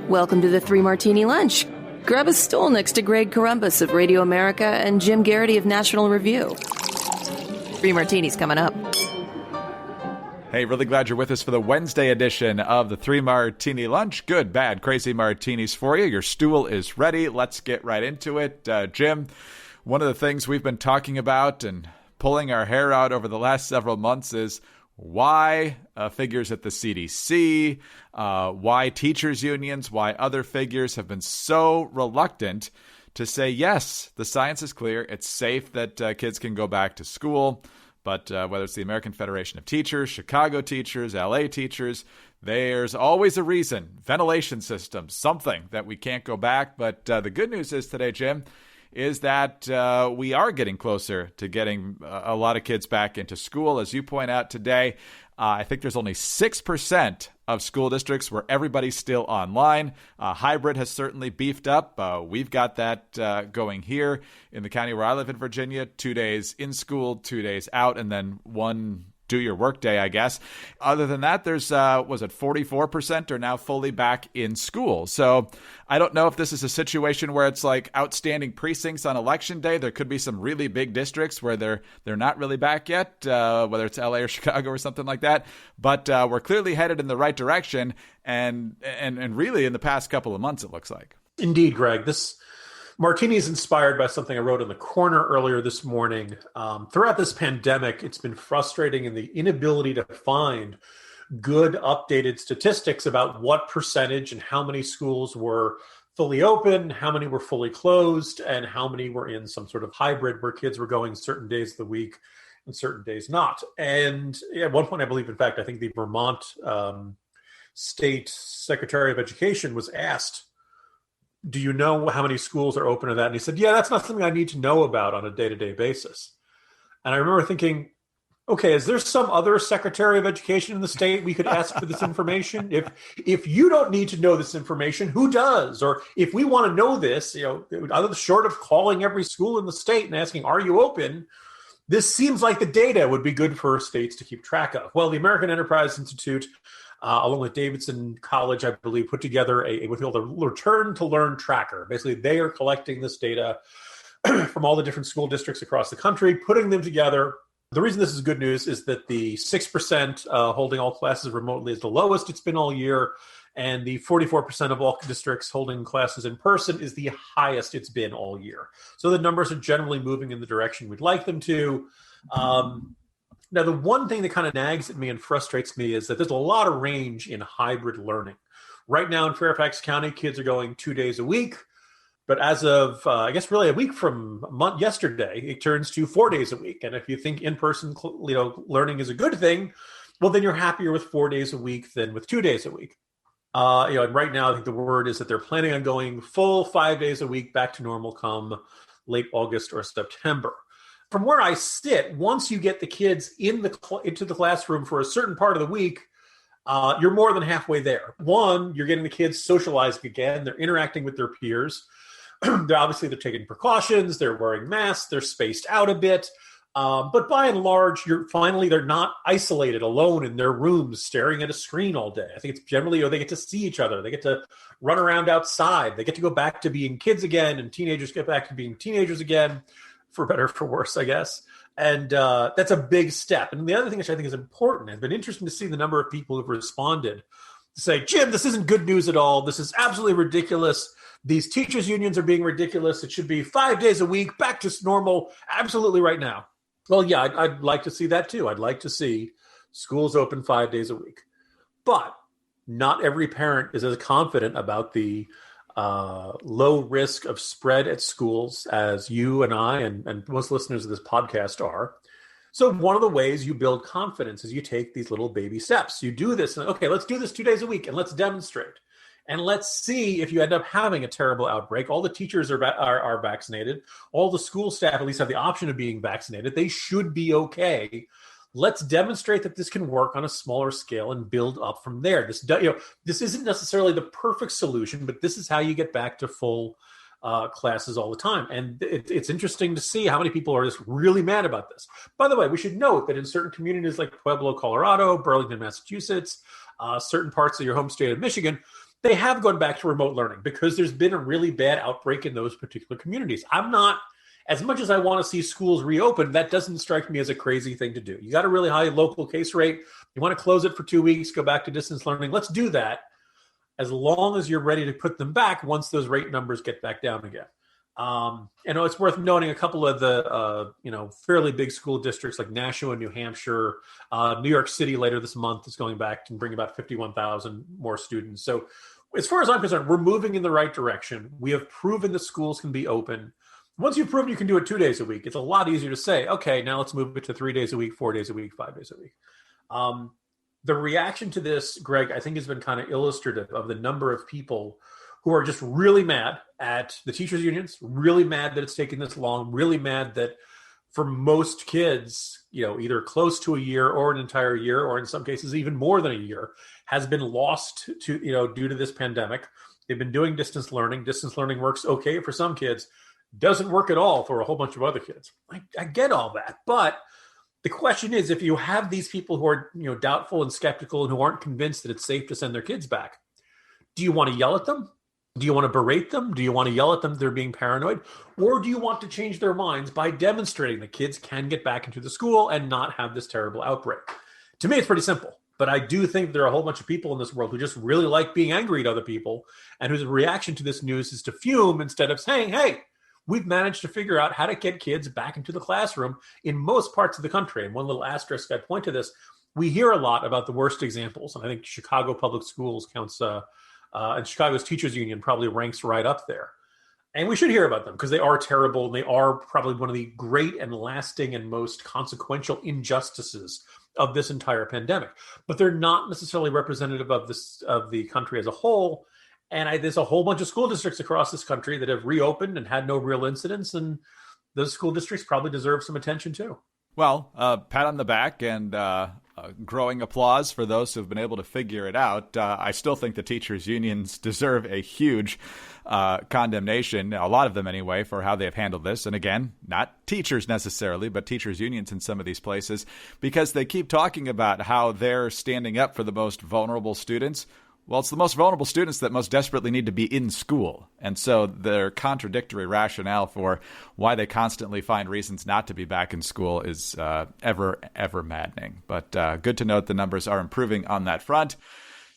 Welcome to the Three Martini Lunch. Grab a stool next to Greg Columbus of Radio America and Jim Garrity of National Review. Three Martinis coming up. Hey, really glad you're with us for the Wednesday edition of the Three Martini Lunch. Good, bad, crazy martinis for you. Your stool is ready. Let's get right into it. Jim, one of the things we've been talking about and pulling our hair out over the last several months is why figures at the CDC, why teachers' unions, why other figures have been so reluctant to say, yes, the science is clear. It's safe that kids can go back to school. But whether it's the American Federation of Teachers, Chicago teachers, LA teachers, there's always a reason, ventilation systems, something that we can't go back. But the good news is today, Jim, is that we are getting closer to getting a lot of kids back into school. As you point out today, I think there's only 6% of school districts where everybody's still online. Hybrid has certainly beefed up. We've got that going here in the county where I live in Virginia, 2 days in school, 2 days out, and then one do your work day, I guess. Other than that, there's, 44% are now fully back in school. So I don't know if this is a situation where it's like outstanding precincts on election day. There could be some really big districts where they're not really back yet, whether it's LA or Chicago or something like that. But we're clearly headed in the right direction. And really in the past couple of months, it looks like. Indeed, Greg. This Martini is inspired by something I wrote in the Corner earlier this morning. Throughout this pandemic, it's been frustrating in the inability to find good updated statistics about what percentage and how many schools were fully open, how many were fully closed, and how many were in some sort of hybrid where kids were going certain days of the week and certain days not. And at one point, I believe, in fact, I think the Vermont State Secretary of Education was asked, do you know how many schools are open to that? And he said, yeah, that's not something I need to know about on a day-to-day basis. And I remember thinking, okay, is there some other Secretary of Education in the state we could ask for this information? If you don't need to know this information, who does? Or if we want to know this, other short of calling every school in the state and asking, are you open? This seems like the data would be good for states to keep track of. Well, the American Enterprise Institute, along with Davidson College, I believe, put together what we call the Return to Learn Tracker. Basically, they are collecting this data from all the different school districts across the country, putting them together. The reason this is good news is that the 6% holding all classes remotely is the lowest it's been all year, and the 44% of all districts holding classes in person is the highest it's been all year. So the numbers are generally moving in the direction we'd like them to. Now, the one thing that kind of nags at me and frustrates me is that there's a lot of range in hybrid learning. Right now in Fairfax County, kids are going 2 days a week. But as of, I guess, really a week from yesterday, it turns to 4 days a week. And if you think in-person learning is a good thing, well, then you're happier with 4 days a week than with 2 days a week. And right now, I think the word is that they're planning on going full 5 days a week back to normal come late August or September. From where I sit, once you get the kids into the classroom for a certain part of the week, you're more than halfway there. One, you're getting the kids socializing again. They're interacting with their peers. They're taking precautions. They're wearing masks. They're spaced out a bit. But by and large, they're not isolated alone in their rooms staring at a screen all day. I think it's generally, they get to see each other. They get to run around outside. They get to go back to being kids again, and teenagers get back to being teenagers again. For better or for worse, I guess. And that's a big step. And the other thing which I think is important, it's been interesting to see the number of people who've responded to say, Jim, this isn't good news at all. This is absolutely ridiculous. These teachers' unions are being ridiculous. It should be 5 days a week, back to normal, absolutely right now. Well, yeah, I'd like to see that too. I'd like to see schools open 5 days a week. But not every parent is as confident about the low risk of spread at schools as you and I and most listeners of this podcast are. So one of the ways you build confidence is you take these little baby steps. You do this, and okay, let's do this 2 days a week, and let's demonstrate. And let's see if you end up having a terrible outbreak. All the teachers are vaccinated. All the school staff at least have the option of being vaccinated. They should be okay. Let's demonstrate that this can work on a smaller scale and build up from there. This isn't necessarily the perfect solution, but this is how you get back to full classes all the time. And it's interesting to see how many people are just really mad about this. By the way, we should note that in certain communities like Pueblo, Colorado, Burlington, Massachusetts, certain parts of your home state of Michigan, they have gone back to remote learning because there's been a really bad outbreak in those particular communities. I'm not, as much as I want to see schools reopen, that doesn't strike me as a crazy thing to do. You got a really high local case rate. You want to close it for 2 weeks, go back to distance learning. Let's do that as long as you're ready to put them back once those rate numbers get back down again. It's worth noting a couple of the fairly big school districts like Nashua, New Hampshire, New York City later this month is going back and bring about 51,000 more students. So as far as I'm concerned, we're moving in the right direction. We have proven that schools can be open. Once you've proven you can do it 2 days a week, it's a lot easier to say, okay, now let's move it to 3 days a week, 4 days a week, 5 days a week. The reaction to this, Greg, I think has been kind of illustrative of the number of people who are just really mad at the teachers' unions, really mad that it's taken this long, really mad that for most kids, either close to a year or an entire year, or in some cases even more than a year, has been lost to, due to this pandemic. They've been doing distance learning. Distance learning works okay for some kids, doesn't work at all for a whole bunch of other kids. I get all that, but the question is, if you have these people who are, doubtful and skeptical and who aren't convinced that it's safe to send their kids back, do you want to yell at them? Do you want to berate them? Do you want to yell at them that they're being paranoid? Or do you want to change their minds by demonstrating that kids can get back into the school and not have this terrible outbreak? To me, it's pretty simple. But I do think there are a whole bunch of people in this world who just really like being angry at other people and whose reaction to this news is to fume instead of saying, hey, we've managed to figure out how to get kids back into the classroom in most parts of the country. And one little asterisk I point to this, we hear a lot about the worst examples. And I think Chicago Public Schools counts, and Chicago's teachers union probably ranks right up there. And we should hear about them because they are terrible. And they are probably one of the great and lasting and most consequential injustices of this entire pandemic. But they're not necessarily representative of the country as a whole. And there's a whole bunch of school districts across this country that have reopened and had no real incidents. And those school districts probably deserve some attention too. Well, pat on the back and growing applause for those who've been able to figure it out. I still think the teachers' unions deserve a huge condemnation, a lot of them anyway, for how they've handled this. And again, not teachers necessarily, but teachers' unions in some of these places, because they keep talking about how they're standing up for the most vulnerable students. Well, it's the most vulnerable students that most desperately need to be in school. And so their contradictory rationale for why they constantly find reasons not to be back in school is ever maddening. But good to note the numbers are improving on that front.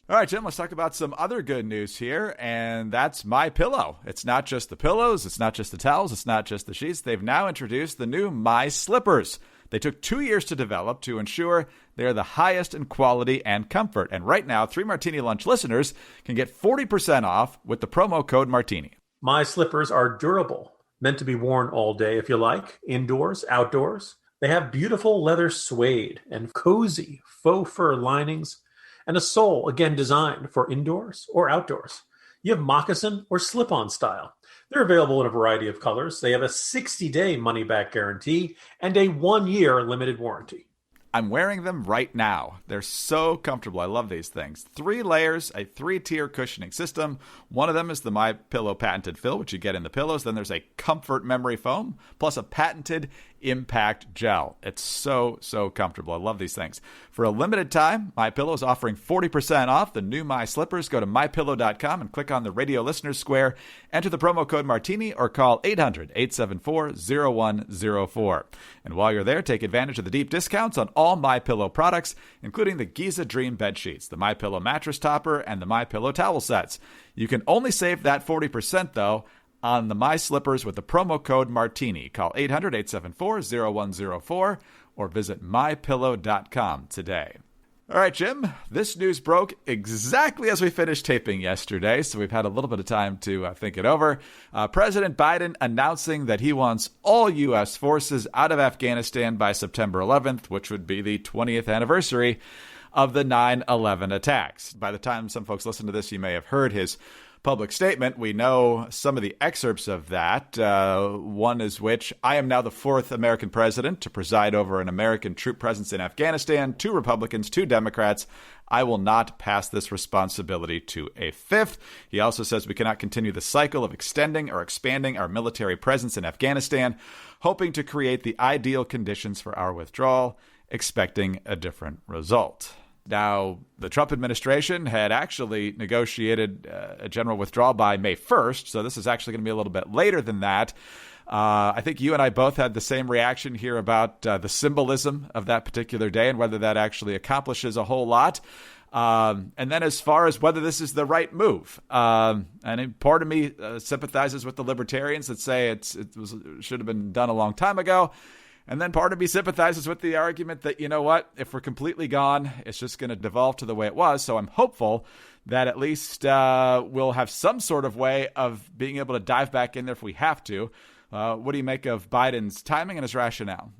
All right, Jim, let's talk about some other good news here, and that's MyPillow. It's not just the pillows, it's not just the towels, it's not just the sheets. They've now introduced the new My Slippers. They took 2 years to develop to ensure they are the highest in quality and comfort. And right now, 3 Martini Lunch listeners can get 40% off with the promo code Martini. My slippers are durable, meant to be worn all day if you like, indoors, outdoors. They have beautiful leather suede and cozy faux fur linings and a sole, again, designed for indoors or outdoors. You have moccasin or slip-on style. They're available in a variety of colors. They have a 60-day money-back guarantee and a 1-year limited warranty. I'm wearing them right now. They're so comfortable. I love these things. 3 layers, a 3-tier cushioning system. One of them is the MyPillow patented fill, which you get in the pillows. Then there's a comfort memory foam, plus a patented impact gel. It's so comfortable. I love these things. For a limited time, MyPillow is offering 40% off the new My Slippers. Go to MyPillow.com and click on the Radio Listeners Square. Enter the promo code Martini or call 800-874-0104. And while you're there, take advantage of the deep discounts on all MyPillow products, including the Giza Dream bed sheets, the MyPillow mattress topper, and the MyPillow towel sets. You can only save that 40%, though, on the My Slippers with the promo code Martini. Call 800-874-0104 or visit MyPillow.com today. All right, Jim, this news broke exactly as we finished taping yesterday, so we've had a little bit of time to think it over. President Biden announcing that he wants all U.S. forces out of Afghanistan by September 11th, which would be the 20th anniversary of the 9/11 attacks. By the time some folks listen to this, you may have heard his public statement. We know some of the excerpts of that. One is which, I am now the 4th American president to preside over an American troop presence in Afghanistan. 2 Republicans, 2 Democrats. I will not pass this responsibility to a 5th. He also says we cannot continue the cycle of extending or expanding our military presence in Afghanistan, hoping to create the ideal conditions for our withdrawal, expecting a different result. Now, the Trump administration had actually negotiated a general withdrawal by May 1st, so this is actually going to be a little bit later than that. I think you and I both had the same reaction here about the symbolism of that particular day and whether that actually accomplishes a whole lot. And then as far as whether this is the right move, and part of me sympathizes with the libertarians that say it should have been done a long time ago. And then part of me sympathizes with the argument that, you know what, if we're completely gone, it's just going to devolve to the way it was. So I'm hopeful that at least we'll have some sort of way of being able to dive back in there if we have to. What do you make of Biden's timing and his rationale?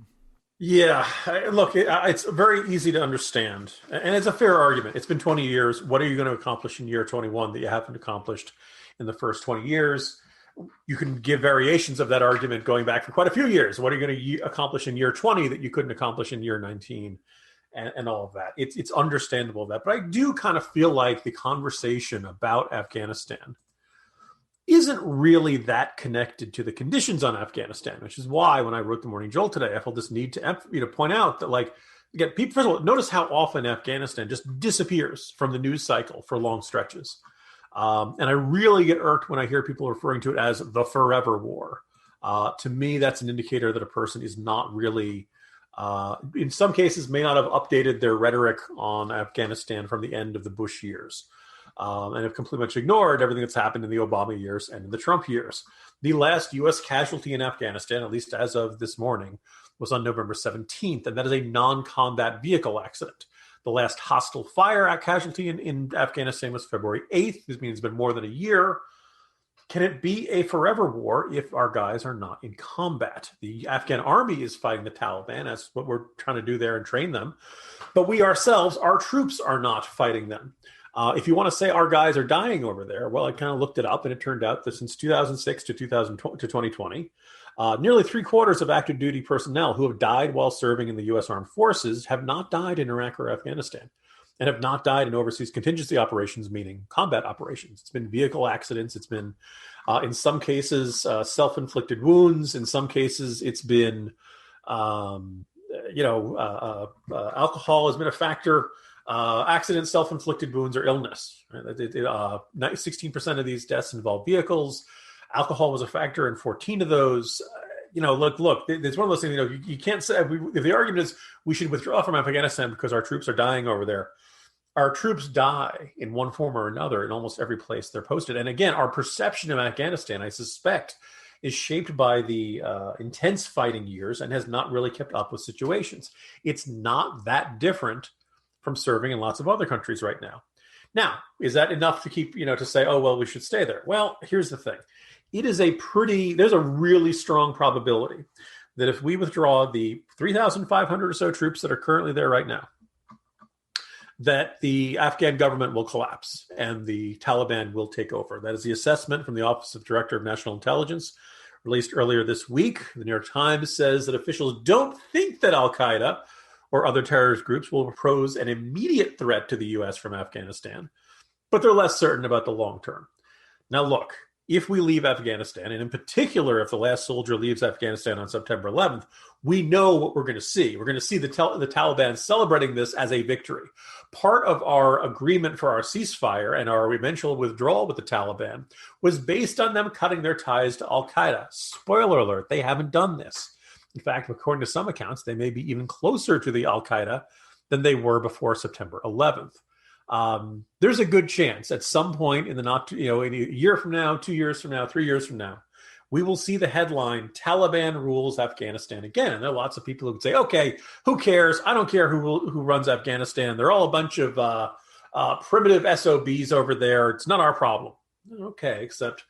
Yeah, look, it's very easy to understand. And it's a fair argument. It's been 20 years. What are you going to accomplish in year 21 that you haven't accomplished in the first 20 years? You can give variations of that argument going back for quite a few years. What are you going to accomplish in year 20 that you couldn't accomplish in year 19 and all of that? It's understandable that. But I do kind of feel like the conversation about Afghanistan isn't really that connected to the conditions on Afghanistan, which is why when I wrote the Morning Jolt today, I felt this need to point out that, like, again, people, first of all, notice how often Afghanistan just disappears from the news cycle for long stretches. And I really get irked when I hear people referring to it as the forever war. To me, that's an indicator that a person is not really, in some cases, may not have updated their rhetoric on Afghanistan from the end of the Bush years. And have completely much ignored everything that's happened in the Obama years and in the Trump years. The last U.S. casualty in Afghanistan, at least as of this morning, was on November 17th, and that is a non-combat vehicle accident. The last hostile fire casualty in Afghanistan was February 8th. This means it's been more than a year. Can it be a forever war if our guys are not in combat? The Afghan army is fighting the Taliban. That's what we're trying to do there and train them. But we ourselves, our troops are not fighting them. If you want to say our guys are dying over there, well, I kind of looked it up, and it turned out that since 2006 to 2020, nearly 3/4 of active duty personnel who have died while serving in the U.S. Armed Forces have not died in Iraq or Afghanistan, and have not died in overseas contingency operations, meaning combat operations. It's been vehicle accidents. It's been, in some cases, self-inflicted wounds. In some cases, it's been, alcohol has been a factor. Accidents, self-inflicted wounds, or illness. Right? 16% of these deaths involve vehicles. Alcohol was a factor in 14 of those. Look, it's one of those things, you can't say, if the argument is we should withdraw from Afghanistan because our troops are dying over there. Our troops die in one form or another in almost every place they're posted. And again, our perception of Afghanistan, I suspect, is shaped by the intense fighting years and has not really kept up with situations. It's not that different from serving in lots of other countries right now. Now, is that enough to keep, to say, oh, well, we should stay there? Well, here's the thing. There's a really strong probability that if we withdraw the 3,500 or so troops that are currently there right now, that the Afghan government will collapse and the Taliban will take over. That is the assessment from the Office of Director of National Intelligence released earlier this week. The New York Times says that officials don't think that Al-Qaeda or other terrorist groups will pose an immediate threat to the U.S. from Afghanistan, but they're less certain about the long term. Now, look, if we leave Afghanistan, and in particular, if the last soldier leaves Afghanistan on September 11th, we know what we're going to see. We're going to see the Taliban celebrating this as a victory. Part of our agreement for our ceasefire and our eventual withdrawal with the Taliban was based on them cutting their ties to Al-Qaeda. Spoiler alert, they haven't done this. In fact, according to some accounts, they may be even closer to the Al-Qaeda than they were before September 11th. There's a good chance at some point in in a year from now, 2 years from now, 3 years from now, we will see the headline, Taliban rules Afghanistan again. And there are lots of people who would say, okay, who cares? I don't care who runs Afghanistan. They're all a bunch of primitive SOBs over there. It's not our problem. Okay, except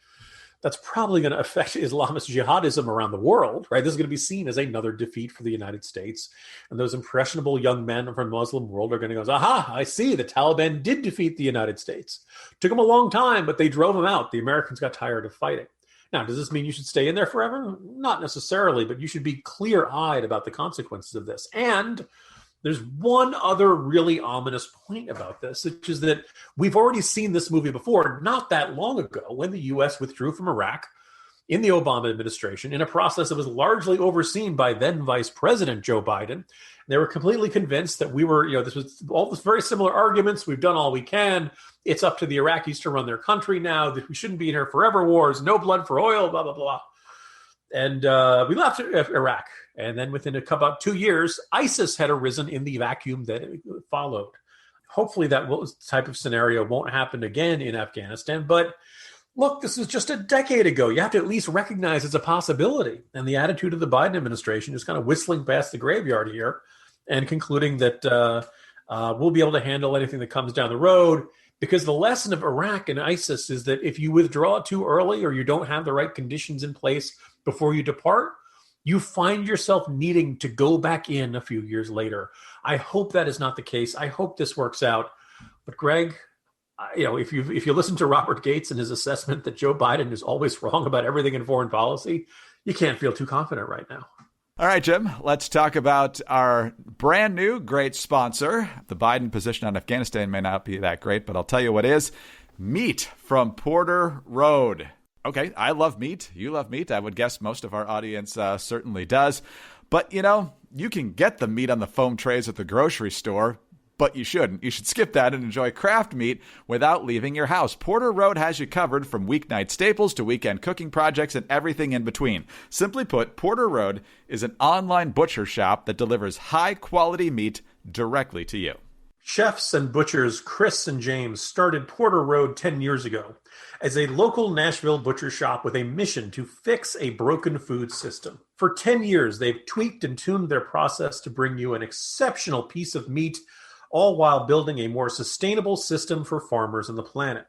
that's probably going to affect Islamist jihadism around the world, right? This is going to be seen as another defeat for the United States. And those impressionable young men from the Muslim world are going to go, aha, I see, the Taliban did defeat the United States. Took them a long time, but they drove them out. The Americans got tired of fighting. Now, does this mean you should stay in there forever? Not necessarily, but you should be clear-eyed about the consequences of this. And there's one other really ominous point about this, which is that we've already seen this movie before, not that long ago, when the U.S. withdrew from Iraq in the Obama administration in a process that was largely overseen by then Vice President Joe Biden. They were completely convinced that we were, this was all this very similar arguments. We've done all we can. It's up to the Iraqis to run their country now, that we shouldn't be in here forever wars, no blood for oil, blah, blah, blah. And we left Iraq. And then within about 2 years, ISIS had arisen in the vacuum that followed. Hopefully that type of scenario won't happen again in Afghanistan. But look, this was just a decade ago. You have to at least recognize it's a possibility. And the attitude of the Biden administration is kind of whistling past the graveyard here and concluding that we'll be able to handle anything that comes down the road. Because the lesson of Iraq and ISIS is that if you withdraw too early or you don't have the right conditions in place before you depart, you find yourself needing to go back in a few years later. I hope that is not the case. I hope this works out. But Greg, if you listen to Robert Gates and his assessment that Joe Biden is always wrong about everything in foreign policy, you can't feel too confident right now. All right, Jim, let's talk about our brand new great sponsor. The Biden position on Afghanistan may not be that great, but I'll tell you what is. Meat from Porter Road. Okay, I love meat. You love meat. I would guess most of our audience certainly does. But, you can get the meat on the foam trays at the grocery store, but you shouldn't. You should skip that and enjoy craft meat without leaving your house. Porter Road has you covered from weeknight staples to weekend cooking projects and everything in between. Simply put, Porter Road is an online butcher shop that delivers high-quality meat directly to you. Chefs and butchers Chris and James started Porter Road 10 years ago as a local Nashville butcher shop with a mission to fix a broken food system. For 10 years, they've tweaked and tuned their process to bring you an exceptional piece of meat, all while building a more sustainable system for farmers on the planet.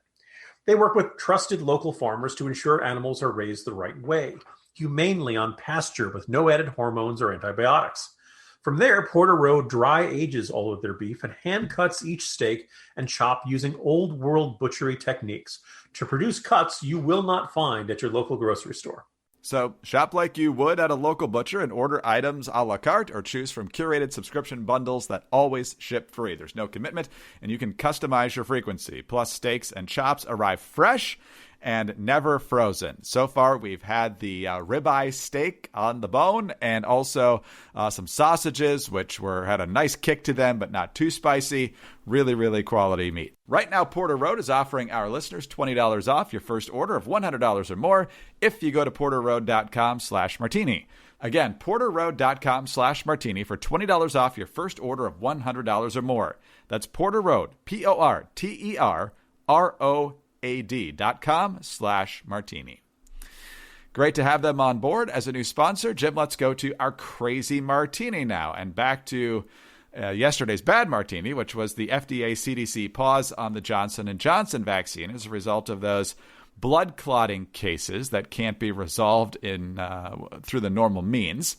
They work with trusted local farmers to ensure animals are raised the right way, humanely on pasture with no added hormones or antibiotics. From there, Porter Road dry ages all of their beef and hand cuts each steak and chop using old world butchery techniques to produce cuts you will not find at your local grocery store. So shop like you would at a local butcher and order items a la carte or choose from curated subscription bundles that always ship free. There's no commitment and you can customize your frequency. Plus, steaks and chops arrive fresh and never frozen. So far, we've had the ribeye steak on the bone and also some sausages, which had a nice kick to them, but not too spicy. Really, really quality meat. Right now, Porter Road is offering our listeners $20 off your first order of $100 or more if you go to porterroad.com/martini. Again, porterroad.com/martini for $20 off your first order of $100 or more. That's Porter Road, porterroad.com/martini. Great to have them on board as a new sponsor. Jim, let's go to our crazy martini now and back to yesterday's bad martini, which was the FDA CDC pause on the Johnson & Johnson vaccine as a result of those blood clotting cases that can't be resolved through the normal means.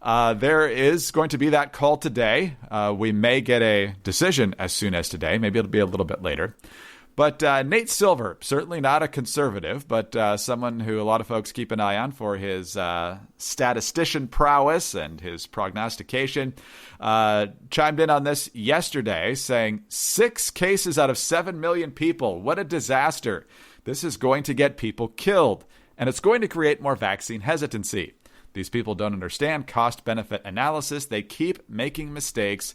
There is going to be that call today. We may get a decision as soon as today. Maybe it'll be a little bit later. But Nate Silver, certainly not a conservative, but someone who a lot of folks keep an eye on for his statistician prowess and his prognostication, chimed in on this yesterday saying 6 cases out of 7 million people. What a disaster. This is going to get people killed, and it's going to create more vaccine hesitancy. These people don't understand cost-benefit analysis. They keep making mistakes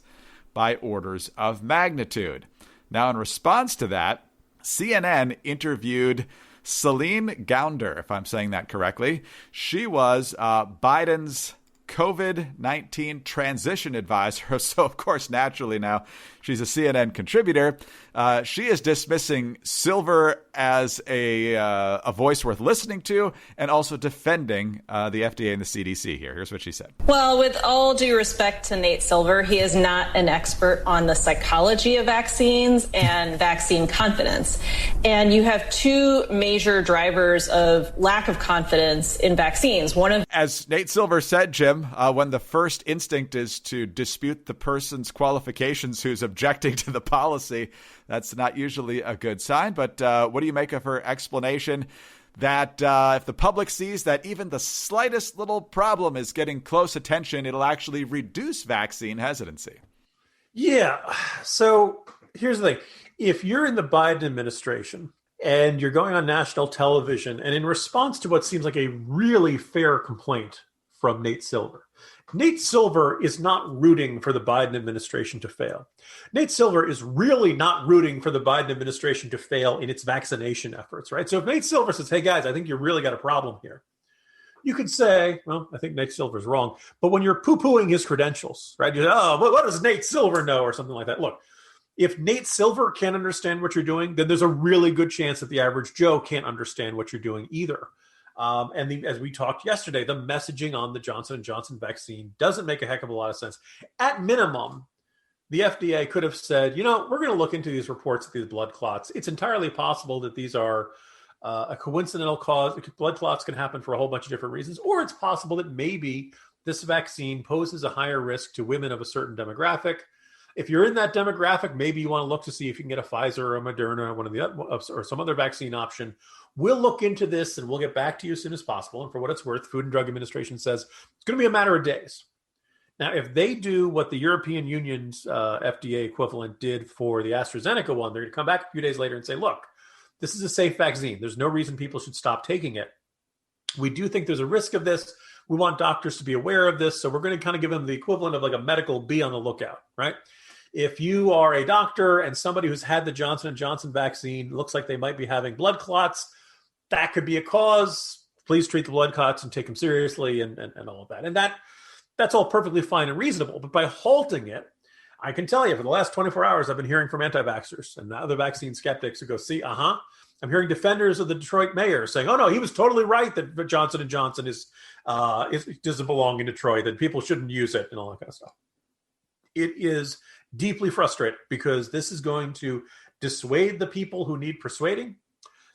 by orders of magnitude. Now, in response to that, CNN interviewed Celine Gounder, if I'm saying that correctly. She was Biden's COVID-19 transition advisor. So, of course, naturally now, she's a CNN contributor. She is dismissing Silver as a voice worth listening to and also defending the FDA and the CDC here. Here's what she said. Well, with all due respect to Nate Silver, he is not an expert on the psychology of vaccines and vaccine confidence. And you have 2 major drivers of lack of confidence in vaccines. As Nate Silver said, Jim, when the first instinct is to dispute the person's qualifications who's objecting to the policy, that's not usually a good sign. But what do you make of her explanation that if the public sees that even the slightest little problem is getting close attention, it'll actually reduce vaccine hesitancy? Yeah. So here's the thing. If you're in the Biden administration and you're going on national television, and in response to what seems like a really fair complaint from Nate Silver, Nate Silver is not rooting for the Biden administration to fail. Nate Silver is really not rooting for the Biden administration to fail in its vaccination efforts, right? So if Nate Silver says, hey, guys, I think you really got a problem here, you could say, well, I think Nate Silver's wrong. But when you're poo-pooing his credentials, right, you say, oh, what does Nate Silver know, or something like that. Look, if Nate Silver can't understand what you're doing, then there's a really good chance that the average Joe can't understand what you're doing either. As we talked yesterday, the messaging on the Johnson & Johnson vaccine doesn't make a heck of a lot of sense. At minimum, the FDA could have said, we're going to look into these reports of these blood clots. It's entirely possible that these are a coincidental cause. Blood clots can happen for a whole bunch of different reasons, or it's possible that maybe this vaccine poses a higher risk to women of a certain demographic. If you're in that demographic, maybe you want to look to see if you can get a Pfizer or a Moderna, or some other vaccine option. We'll look into this and we'll get back to you as soon as possible. And for what it's worth, Food and Drug Administration says it's going to be a matter of days. Now, if they do what the European Union's FDA equivalent did for the AstraZeneca one, they're going to come back a few days later and say, look, this is a safe vaccine. There's no reason people should stop taking it. We do think there's a risk of this. We want doctors to be aware of this. So we're going to kind of give them the equivalent of like a medical be on the lookout, right? If you are a doctor and somebody who's had the Johnson & Johnson vaccine looks like they might be having blood clots, that could be a cause. Please treat the blood clots and take them seriously and all of that. And that's all perfectly fine and reasonable. But by halting it, I can tell you for the last 24 hours, I've been hearing from anti-vaxxers and other vaccine skeptics who go, see, I'm hearing defenders of the Detroit mayor saying, oh, no, he was totally right that Johnson & Johnson doesn't belong in Detroit, that people shouldn't use it and all that kind of stuff. It is deeply frustrating because this is going to dissuade the people who need persuading.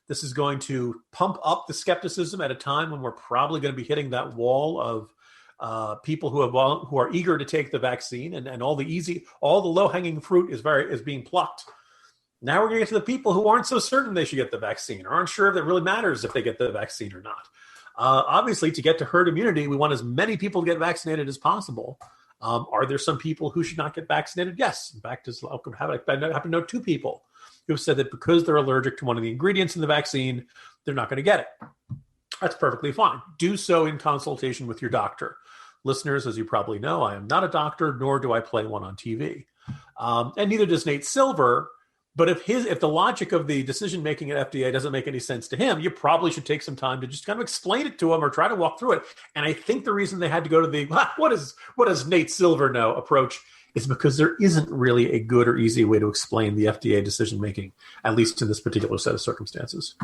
This is going to pump up the skepticism at a time when we're probably going to be hitting that wall of people who are eager to take the vaccine, and all the low-hanging fruit is being plucked. Now we're going to get to the people who aren't so certain they should get the vaccine, or aren't sure if it really matters if they get the vaccine or not. Obviously, to get to herd immunity, we want as many people to get vaccinated as possible. Are there some people who should not get vaccinated? Yes. In fact, I happen to know 2 people who have said that because they're allergic to one of the ingredients in the vaccine, they're not going to get it. That's perfectly fine. Do so in consultation with your doctor. Listeners, as you probably know, I am not a doctor, nor do I play one on TV. And neither does Nate Silver. But if the logic of the decision making at FDA doesn't make any sense to him, you probably should take some time to just kind of explain it to him or try to walk through it. And I think the reason they had to go to the what does Nate Silver know approach is because there isn't really a good or easy way to explain the FDA decision making, at least in this particular set of circumstances.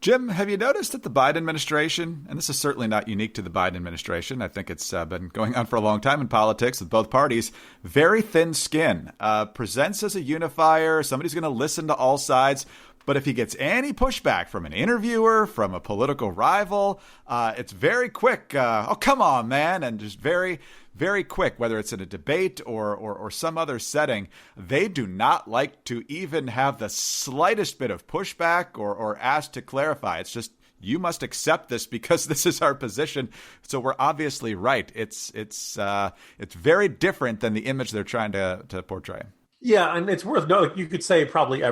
Jim, have you noticed that the Biden administration, and this is certainly not unique to the Biden administration, I think it's been going on for a long time in politics with both parties, very thin skin, presents as a unifier, somebody's going to listen to all sides. But if he gets any pushback from an interviewer, from a political rival, it's very quick. Oh, come on, man. And just very, very quick, whether it's in a debate or some other setting. They do not like to even have the slightest bit of pushback or ask to clarify. It's just, you must accept this because this is our position. So we're obviously right. It's very different than the image they're trying to portray. Yeah, and it's worth noting, you could say probably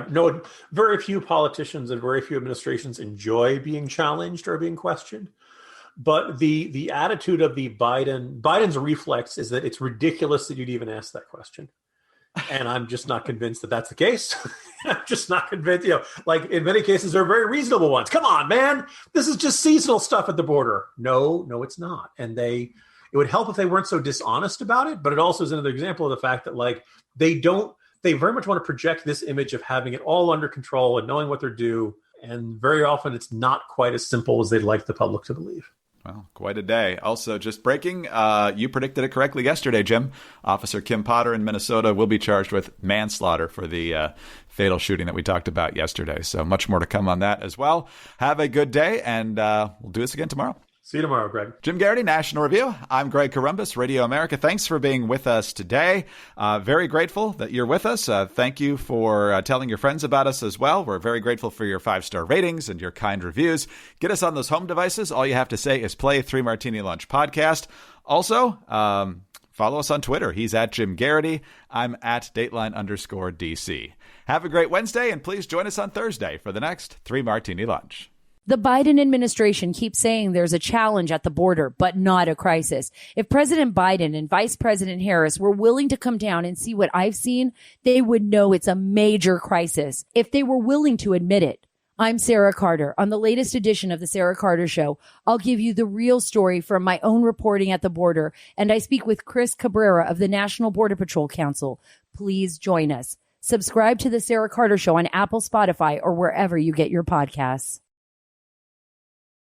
very few politicians and very few administrations enjoy being challenged or being questioned. But the attitude of Biden's reflex is that it's ridiculous that you'd even ask that question. And I'm just not convinced that that's the case. I'm just not convinced. Like in many cases, they're very reasonable ones. Come on, man. This is just seasonal stuff at the border. No, it's not. And it would help if they weren't so dishonest about it. But it also is another example of the fact that they very much want to project this image of having it all under control and knowing what they're due. And very often it's not quite as simple as they'd like the public to believe. Well, quite a day. Also, just breaking, you predicted it correctly yesterday, Jim. Officer Kim Potter in Minnesota will be charged with manslaughter for the fatal shooting that we talked about yesterday. So much more to come on that as well. Have a good day, and we'll do this again tomorrow. See you tomorrow, Greg. Jim Garrity, National Review. I'm Greg Corombos, Radio America. Thanks for being with us today. Very grateful that you're with us. Thank you for telling your friends about us as well. We're very grateful for your 5-star ratings and your kind reviews. Get us on those home devices. All you have to say is play 3 Martini Lunch podcast. Also, Follow us on Twitter. He's at Jim Garrity. I'm at Dateline_DC. Have a great Wednesday, and please join us on Thursday for the next 3 Martini Lunch. The Biden administration keeps saying there's a challenge at the border, but not a crisis. If President Biden and Vice President Harris were willing to come down and see what I've seen, they would know it's a major crisis if they were willing to admit it. I'm Sarah Carter. On the latest edition of The Sarah Carter Show, I'll give you the real story from my own reporting at the border, and I speak with Chris Cabrera of the National Border Patrol Council. Please join us. Subscribe to The Sarah Carter Show on Apple, Spotify, or wherever you get your podcasts.